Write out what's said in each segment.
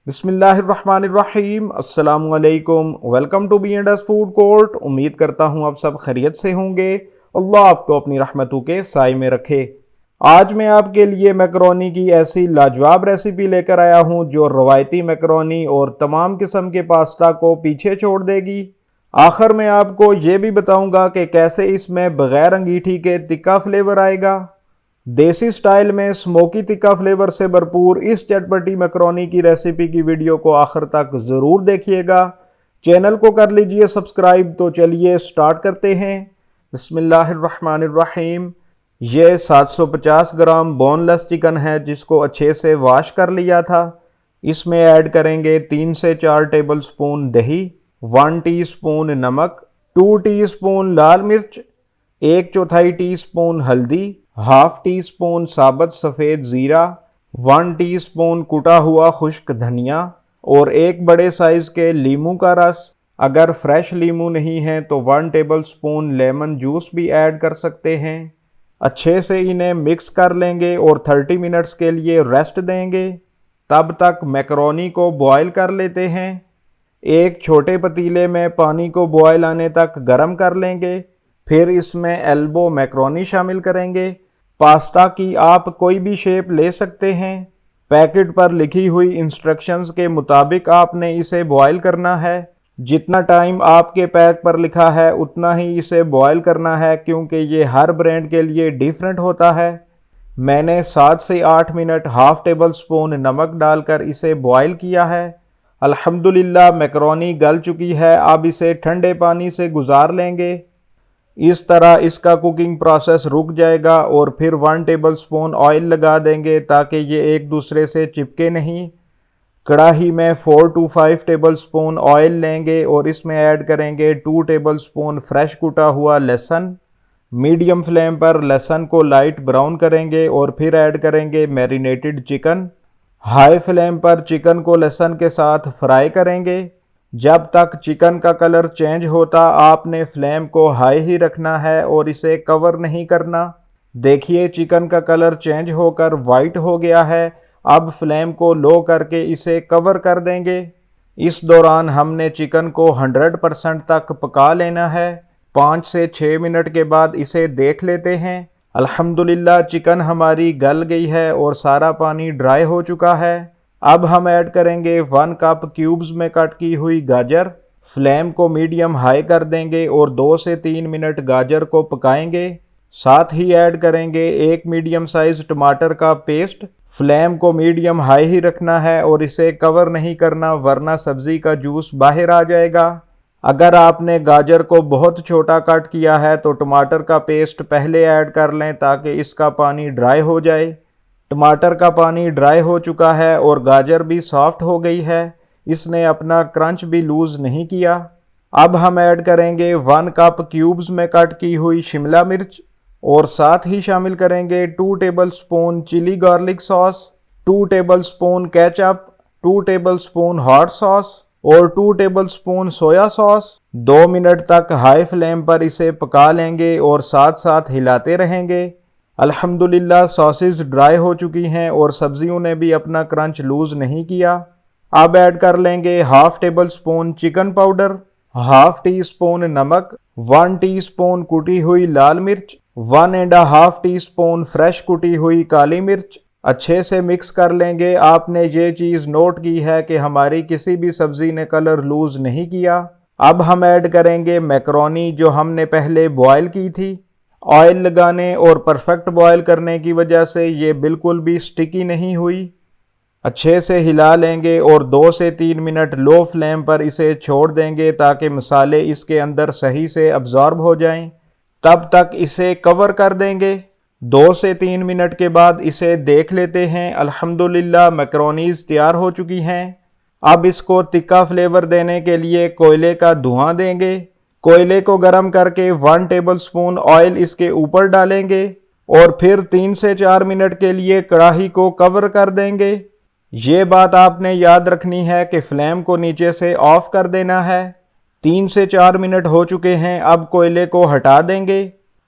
बिस्मिल्लाहिर्रहमानिर्रहीम अस्सलामुअलैकुम। Welcome to B&S food court. उम्मीद करता हूँ आप सब खैरियत से होंगे। अल्लाह आपको अपनी रहमतों के साए में रखे। आज मैं आपके लिए मैकरोनी की ऐसी लाजवाब रेसिपी लेकर आया हूँ जो रवायती मैकरोनी और तमाम किस्म के पास्ता को पीछे छोड़ देगी। आखिर में आपको ये भी बताऊंगा कि कैसे इसमें बगैर अंगीठी के तिक्का फ्लेवर आएगा। देसी स्टाइल में स्मोकी तिक्का फ्लेवर से भरपूर इस चटपटी मैकरोनी की रेसिपी की वीडियो को आखिर तक ज़रूर देखिएगा। चैनल को कर लीजिए सब्सक्राइब। तो चलिए स्टार्ट करते हैं। बिस्मिल्लाहिर्रहमानिर्रहीम। ये 750 ग्राम बोनलेस चिकन है जिसको अच्छे से वॉश कर लिया था। इसमें ऐड करेंगे 3 से 4 टेबल स्पून दही, 1 टीस्पून नमक, 2 टीस्पून लाल मिर्च, 1/4 टीस्पून हल्दी, हाफ टी स्पून साबुत सफ़ेद ज़ीरा, 1 टीस्पून कुटा हुआ खुश्क धनिया और 1 बड़े साइज़ के लीमू का रस। अगर फ्रेश लीमू नहीं है तो 1 टेबल स्पून लेमन जूस भी ऐड कर सकते हैं। अच्छे से इन्हें मिक्स कर लेंगे और 30 मिनट्स के लिए रेस्ट देंगे। तब तक मैकरोनी को बॉयल कर लेते हैं। एक छोटे पतीले में पानी को बॉयल आने तक गर्म कर लेंगे। फिर इसमें एल्बो मैकरोनी शामिल करेंगे। पास्ता की आप कोई भी शेप ले सकते हैं। पैकेट पर लिखी हुई इंस्ट्रक्शंस के मुताबिक आपने इसे बॉयल करना है। जितना टाइम आपके पैक पर लिखा है उतना ही इसे बॉयल करना है, क्योंकि ये हर ब्रांड के लिए डिफरेंट होता है। मैंने 7 से 8 मिनट हाफ टेबल स्पून नमक डालकर इसे बॉयल किया है। अल्हम्दुलिल्लाह मैकरोनी गल चुकी है। अब इसे ठंडे पानी से गुजार लेंगे। इस तरह इसका कुकिंग प्रोसेस रुक जाएगा और फिर 1 टेबल स्पून ऑयल लगा देंगे ताकि ये एक दूसरे से चिपके नहीं। कढ़ाई में 4 to 5 टेबल स्पून ऑयल लेंगे और इसमें ऐड करेंगे 2 टेबल स्पून फ्रेश कुटा हुआ लहसुन। मीडियम फ्लेम पर लहसुन को लाइट ब्राउन करेंगे और फिर ऐड करेंगे मैरिनेटेड चिकन। हाई फ्लेम पर चिकन को लहसुन के साथ फ्राई करेंगे। जब तक चिकन का कलर चेंज होता आपने फ्लेम को हाई ही रखना है और इसे कवर नहीं करना। देखिए चिकन का कलर चेंज होकर वाइट हो गया है। अब फ्लेम को लो करके इसे कवर कर देंगे। इस दौरान हमने चिकन को 100% तक पका लेना है। 5 से 6 मिनट के बाद इसे देख लेते हैं। अल्हम्दुलिल्लाह चिकन हमारी गल गई है और सारा पानी ड्राई हो चुका है। अब हम ऐड करेंगे 1 कप क्यूब्स में कट की हुई गाजर। फ्लेम को मीडियम हाई कर देंगे और 2 से 3 मिनट गाजर को पकाएंगे। साथ ही ऐड करेंगे 1 मीडियम साइज टमाटर का पेस्ट। फ्लेम को मीडियम हाई ही रखना है और इसे कवर नहीं करना, वरना सब्जी का जूस बाहर आ जाएगा। अगर आपने गाजर को बहुत छोटा कट किया है तो टमाटर का पेस्ट पहले ऐड कर लें ताकि इसका पानी ड्राई हो जाए। टमाटर का पानी ड्राई हो चुका है और गाजर भी सॉफ्ट हो गई है। इसने अपना क्रंच भी लूज़ नहीं किया। अब हम ऐड करेंगे 1 कप क्यूब्स में कट की हुई शिमला मिर्च और साथ ही शामिल करेंगे 2 tablespoon chilli garlic sauce, 2 tablespoon ketchup, 2 tablespoon hot sauce और 2 tablespoon soya sauce. 2 minute तक हाई फ्लेम पर इसे पका लेंगे और साथ साथ हिलाते रहेंगे। अल्हम्दुलिल्लाह सॉसेस ड्राई हो चुकी हैं और सब्जियों ने भी अपना क्रंच लूज़ नहीं किया। अब ऐड कर लेंगे half table spoon chicken powder, half tea spoon नमक, 1 टीस्पून कुटी हुई लाल मिर्च, 1.5 टीस्पून फ्रेश कुटी हुई काली मिर्च। अच्छे से मिक्स कर लेंगे। आपने ये चीज़ नोट की है कि हमारी किसी भी सब्जी ने कलर लूज़ नहीं किया। अब हम ऐड करेंगे मैकरोनी जो हमने पहले बॉयल की थी। ऑयल लगाने और परफेक्ट बॉयल करने की वजह से ये बिल्कुल भी स्टिकी नहीं हुई। अच्छे से हिला लेंगे और 2 से 3 मिनट लो फ्लेम पर इसे छोड़ देंगे ताकि मसाले इसके अंदर सही से अब्जॉर्ब हो जाएं। तब तक इसे कवर कर देंगे। 2 से 3 मिनट के बाद इसे देख लेते हैं। अल्हम्दुलिल्लाह मैकरोनीज तैयार हो चुकी हैं। अब इसको तिक्का फ्लेवर देने के लिए कोयले का धुआं देंगे। कोयले को गर्म करके 1 टेबल स्पून ऑयल इसके ऊपर डालेंगे और फिर 3 से 4 मिनट के लिए कढ़ाई को कवर कर देंगे। ये बात आपने याद रखनी है कि फ्लेम को नीचे से ऑफ कर देना है। 3 से 4 मिनट हो चुके हैं। अब कोयले को हटा देंगे।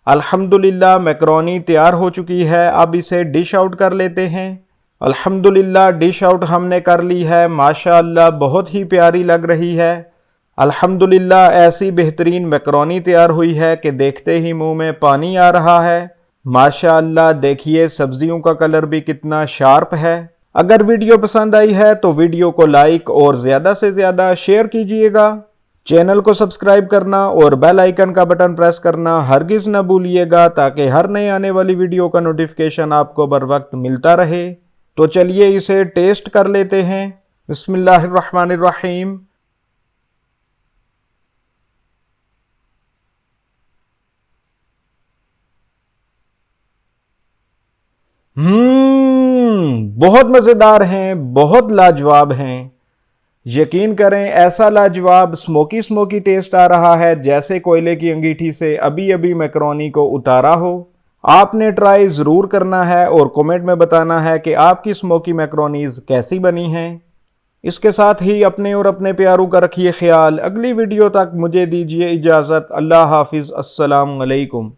अल्हम्दुलिल्लाह मैकरोनी तैयार हो चुकी है। अब इसे डिश आउट कर लेते हैं। अल्हम्दुलिल्लाह डिश आउट हमने कर ली है। माशाअल्लाह बहुत ही प्यारी लग रही है। अल्हम्दुलिल्लाह ऐसी बेहतरीन मैकरोनी तैयार हुई है कि देखते ही मुंह में पानी आ रहा है। माशाअल्लाह देखिए सब्जियों का कलर भी कितना शार्प है। अगर वीडियो पसंद आई है तो वीडियो को लाइक और ज़्यादा से ज़्यादा शेयर कीजिएगा। चैनल को सब्सक्राइब करना और बेल आइकन का बटन प्रेस करना हरगिज़ न भूलिएगा, ताकि हर नए आने वाली वीडियो का नोटिफिकेशन आपको बर वक्त मिलता रहे। तो चलिए इसे टेस्ट कर लेते हैं। बिस्मिल्लाहिर्रहमानिर्रहीम। बहुत मज़ेदार हैं, बहुत लाजवाब हैं। यकीन करें ऐसा लाजवाब स्मोकी स्मोकी टेस्ट आ रहा है जैसे कोयले की अंगीठी से अभी अभी मैकरोनी को उतारा हो। आपने ट्राई ज़रूर करना है और कमेंट में बताना है कि आपकी स्मोकी मैकरोनीज कैसी बनी हैं। इसके साथ ही अपने और अपने प्यारों का रखिए ख्याल। अगली वीडियो तक मुझे दीजिए इजाज़त। अल्लाह हाफिज़। अस्सलाम वालेकुम।